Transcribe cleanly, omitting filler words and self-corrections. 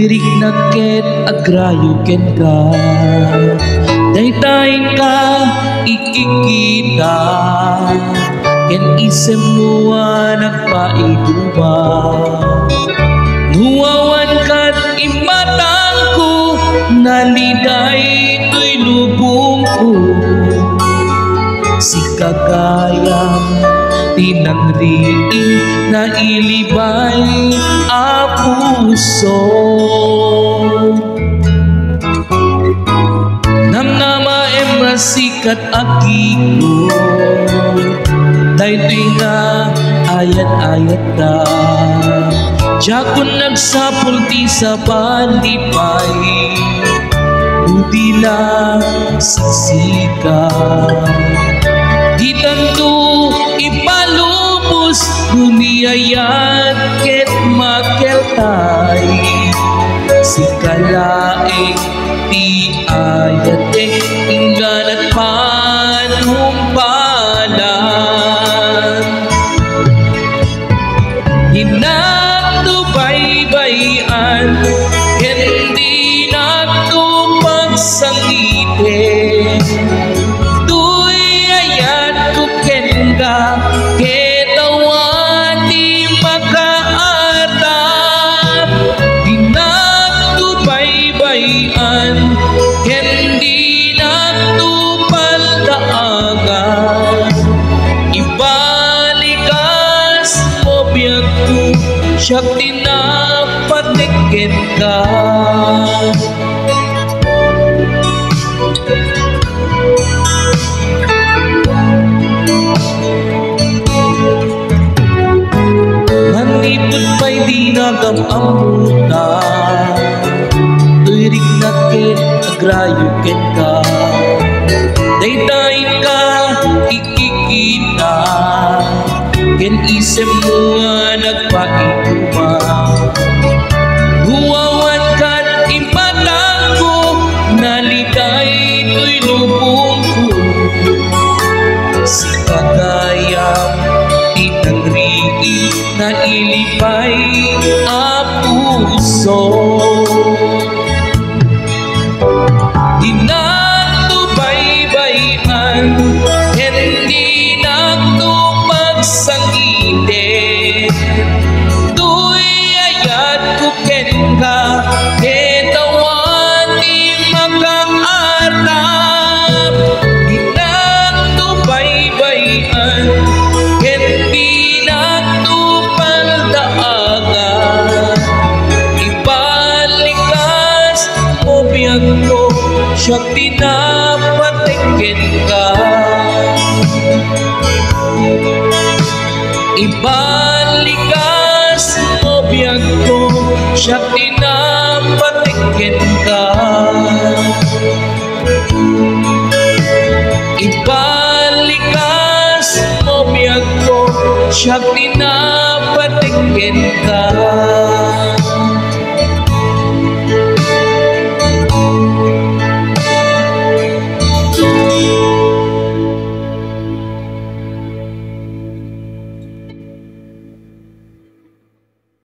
Tuirik na ket agrayo ken ka, daytay ka ikikita, ken isem mua nagpaiguba. Nuwawan kat imatang ko, naliday to'y lubong ko. Si kagayang tinangriin na ilibay a puso. Namnama emrasikat akiko, daytoy nga ayat-ayat da. Jakun nagsapul ti sa palipay, udila siksika. Di tanto ipalubos, duniyayat ket makeltay. Si kalaeng ti ayate, ingganat panumpalan. Hinagtubaybayan, hindi nagtupagsangitin. Tuy ayat ko kenga, ketawan di makaatap. Hinagtubaybayan, hindi nagtupaldaagan. Ibalikas mo biyak ko, siyak tinapatikin ka. Manipot pa'y di nagamamuta, tuirik na ket agrayo ken ka, daytay ka ikikita, ken isem mua nagpaiguba. Huwawan kat imatang ko, naliday to'y lubong ko. Si kagayang tinangriin na ilipay a puso. Di nagtubaybayan, hindi nagtupagsangitin. Tuy ayat ko ken ka, ketawan di makaatap. Di nagtubaybayan, hindi nagtupaldaagan. Ibalikas mo biyak ko, siyak tinapatikin ka. Iba